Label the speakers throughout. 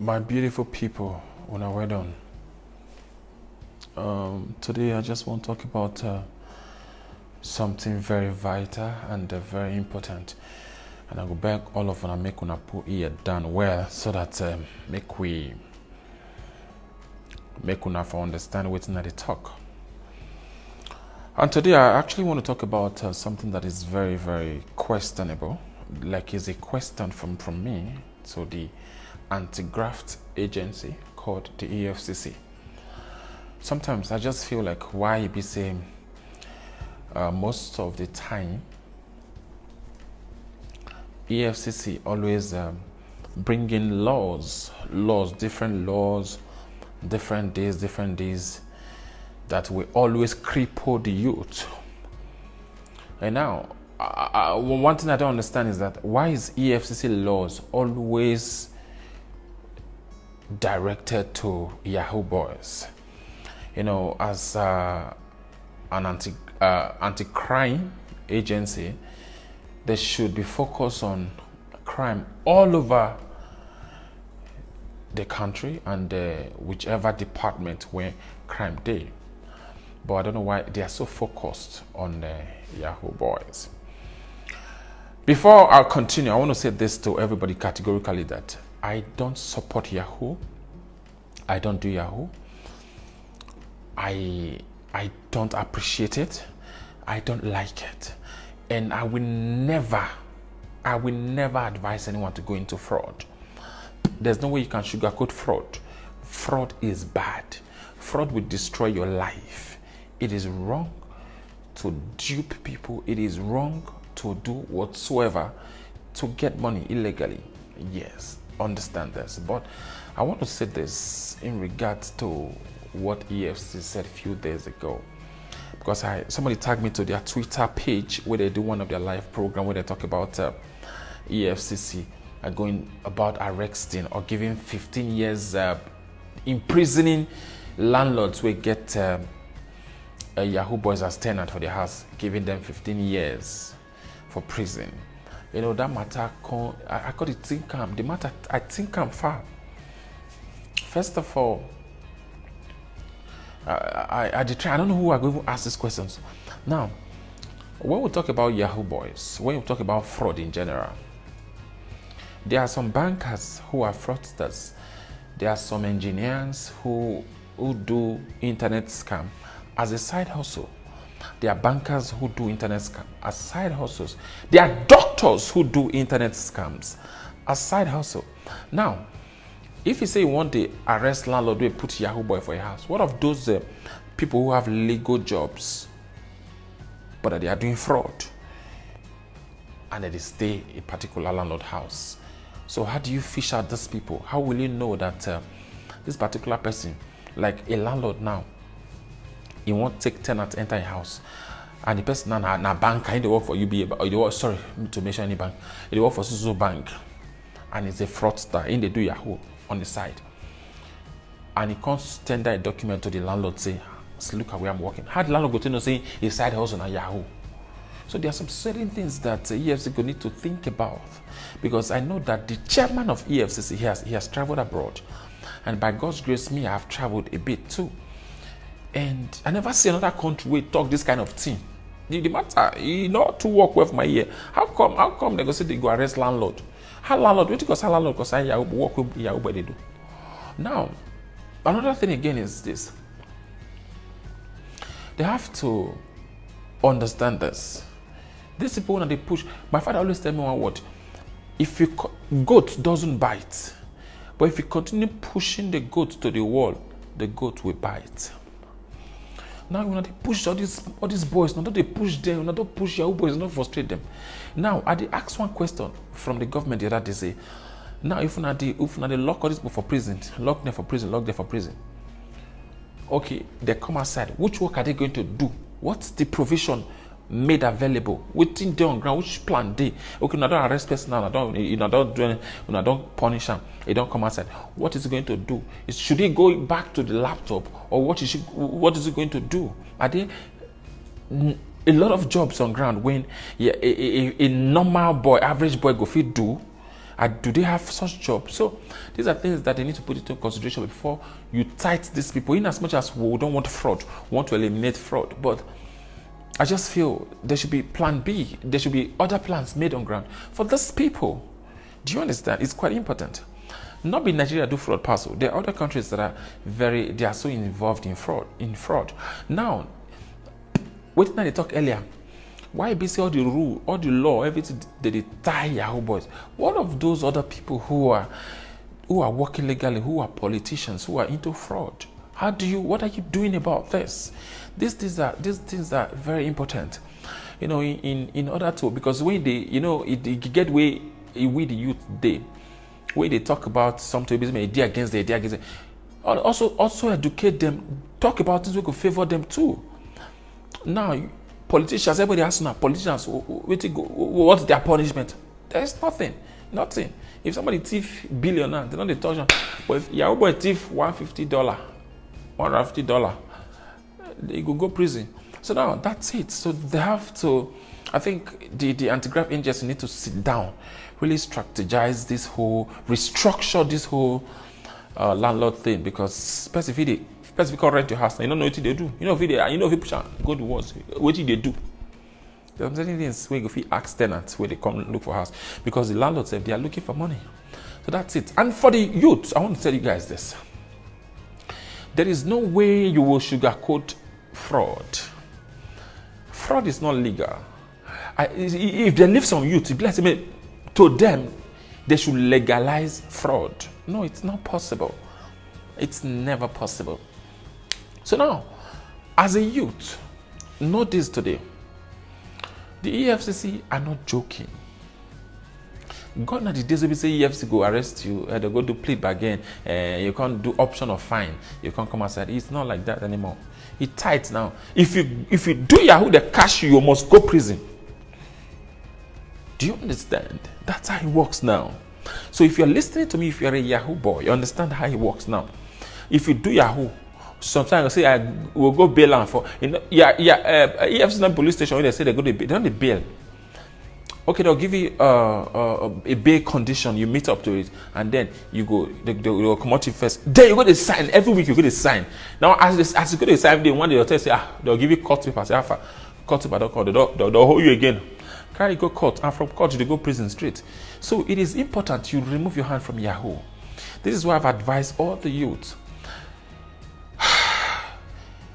Speaker 1: My beautiful people, when I well done. Today I just want to talk about something very vital and very important. And I go beg all of you and make una put ear down well so that make una for understand what's not the talk. And today I actually want to talk about something that is very, very questionable. Like is a question from me to the anti-graft agency called the Efcc. Sometimes I just feel like why you be saying most of the time Efcc always bring in different laws, different days that will always cripple the youth. And now one thing I don't understand is that why is Efcc laws always directed to Yahoo boys? You know, as an anti-crime agency, they should be focused on crime all over the country and whichever department where crime day. But I don't know why they are so focused on Yahoo boys. Before I continue, I want to say this to everybody categorically that I don't support Yahoo. I don't do Yahoo. I don't appreciate it. I don't like it. And I will never advise anyone to go into fraud. There's no way you can sugarcoat fraud. Fraud is bad. Fraud will destroy your life. It is wrong to dupe people. It is wrong to do whatsoever to get money illegally. Yes, understand this. But I want to say this in regards to what EFCC said a few days ago, because somebody tagged me to their Twitter page where they do one of their live program where they talk about EFCC going about arresting or giving 15 years imprisoning landlords who get Yahoo boys as tenant for their house, giving them 15 years for prison. You know, that matter, I got to think the matter, I think I'm far. First of all, I don't know who are going to ask these questions. Now, when we talk about Yahoo boys, when we talk about fraud in general, there are some bankers who are fraudsters. There are some engineers who do internet scam as a side hustle. There are bankers who do internet scam as side hustles. There are doctors who do internet scams as side hustle. Now, if you say you want to arrest landlord, we put Yahoo boy for your house. What of those people who have legal jobs, but they are doing fraud, and they stay in a particular landlord house? So how do you fish out these people? How will you know that this particular person, like a landlord now, he won't take tenant enter a house, and the person now na banker, he work for UBA, or they work, sorry, to mention any bank, they work for Suzo Bank, and he's a fraudster, and they do Yahoo on the side, and he can't tender a document to the landlord say, look at where I'm working. How the landlord go to know say his side hustle on Yahoo? So there are some certain things that EFCC will need to think about, because I know that the chairman of EFCC he has traveled abroad, and by God's grace, me I have traveled a bit too, and I never see another country where talk this kind of thing. The matter, you know, to work well for my ear. How come they go say they go arrest landlord? How landlord? What because how landlord? Because I work with Yahoo, but they do. Now, another thing again is this. They have to understand this. These people when they push. My father always tell me one word: if goat doesn't bite, but if you continue pushing the goat to the wall, the goat will bite. Now when they push all these boys, not they push them, not don't push Yahoo boys, not frustrate them. Now I did ask one question from the government the other day. Say, now if they lock all these people for prison, lock them for prison. Okay, they come outside. Which work are they going to do? What's the provision made available? Waiting there on ground, which plan they? Okay, now don't arrest person now. Don't punish them. They don't come outside. What is he going to do? Should he go back to the laptop, or what is he going to do? Are they a lot of jobs on ground when a normal boy, average boy go fit do? Do they have such jobs? So these are things that they need to put into consideration before you tight these people. In as much as we don't want fraud, we want to eliminate fraud, but I just feel there should be plan B. There should be other plans made on ground for these people. Do you understand? It's quite important. Not be Nigeria do fraud parcel. There are other countries that are they are so involved in fraud. Now, what did they talk earlier? Why be all the rule, all the law, everything they tie Yahoo boys? What of those other people who are working legally, who are politicians, who are into fraud? What are you doing about this? These things are very important. In order to, because when they, it get way with the youth day, where they talk about something basically idea against the idea against it. Also educate them, talk about things we could favor them too. Now, politicians, everybody asks now, politicians, what's their punishment? There's nothing. If somebody thief billionaire, they don't touch them. But if Yahoo boy thief $150, they go prison. So now that's it. So they have to, I think the anti-graft agency need to sit down, really strategize this whole, restructure this whole landlord thing, because specifically rent your house, you don't know what they do. If you push out, go to words, what do they do? There are certain things where you feel ask tenants where they come look for house, because the landlords say they are looking for money. So that's it. And for the youth, I want to tell you guys this. There is no way you will sugarcoat fraud. Fraud is not legal. If they leave some youth, to them, they should legalize fraud. No, it's not possible. It's never possible. So now, as a youth, know this today. The Efcc are not joking. Gone are the days when we say Efcc go arrest you, they go to plead again, you can't do option of fine, you can't come outside. It's not like that anymore. It's tight now. If you do Yahoo, they catch you, you must go prison. Do you understand? That's how it works now. So if you're listening to me, if you're a Yahoo boy, you understand how it works now. If you do Yahoo, sometimes I say I will go bail and for EFC police station when they say they go to bail, they don't bail. Okay, they'll give you a bail condition, you meet up to it, and then you go, they'll come out to you first. Then you go to sign, every week you go to sign. Now, as you go to sign, they one day they'll say, they'll give you court paper, say, court paper, don't call, they'll hold you again. Carry go court, and from court you go prison straight. So it is important you remove your hand from Yahoo. This is why I've advised all the youth.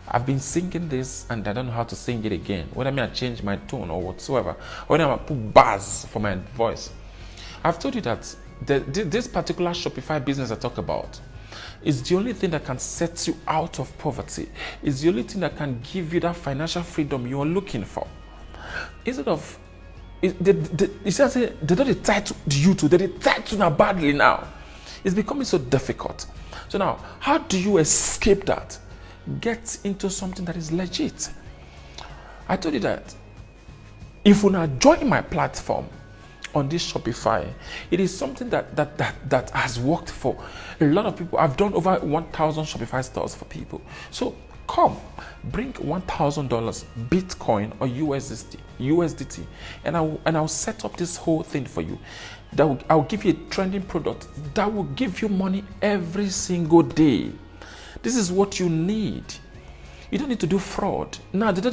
Speaker 1: I've been singing this and I don't know how to sing it again. Whether I change my tone or whatsoever, or whether I put bars for my voice. I've told you that this particular Shopify business I talk about is the only thing that can set you out of poverty. It's the only thing that can give you that financial freedom you are looking for. Instead of they don't tie to you too, they tie to now badly now. It's becoming so difficult. So now, how do you escape that? Get into something that is legit. I told you that if you now join my platform on this Shopify, it is something that has worked for a lot of people. I've done over 1,000 Shopify stores for people. So come, bring $1,000 Bitcoin or USDT, and I'll set up this whole thing for you. I'll give you a trending product that will give you money every single day. This is what you need. You don't need to do fraud. Now, they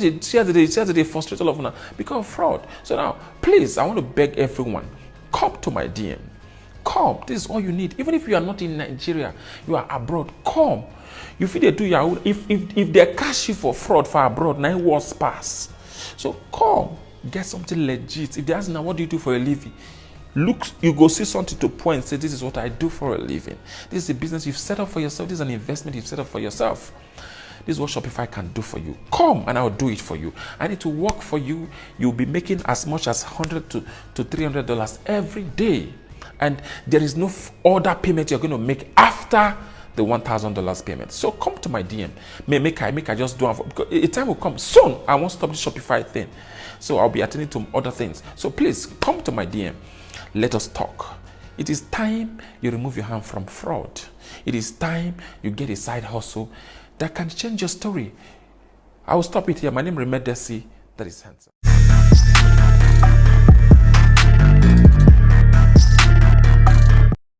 Speaker 1: frustrate all of now because of fraud. So now, please, I want to beg everyone, come to my DM. Come. This is all you need. Even if you are not in Nigeria, you are abroad, come. You feel they do Yahoo. If they catch you for fraud for abroad, 9 wars pass. So come, get something legit. If they ask now, what do you do for a living? Look, you go see something to point, say, this is what I do for a living. This is a business you've set up for yourself. This is an investment you've set up for yourself. This is what Shopify can do for you. Come and I'll do it for you. I need to work for you. You'll be making as much as $100 to $300 every day. And there is no other payment you're going to make after the $1,000 payment. So come to my DM. Make I just do it, because a time will come soon. I won't stop the Shopify thing. So I'll be attending to other things. So please come to my DM. Let us talk. It is time you remove your hand from fraud. It is time you get a side hustle that can change your story. I will stop it here. My name is Remedesi. That is handsome.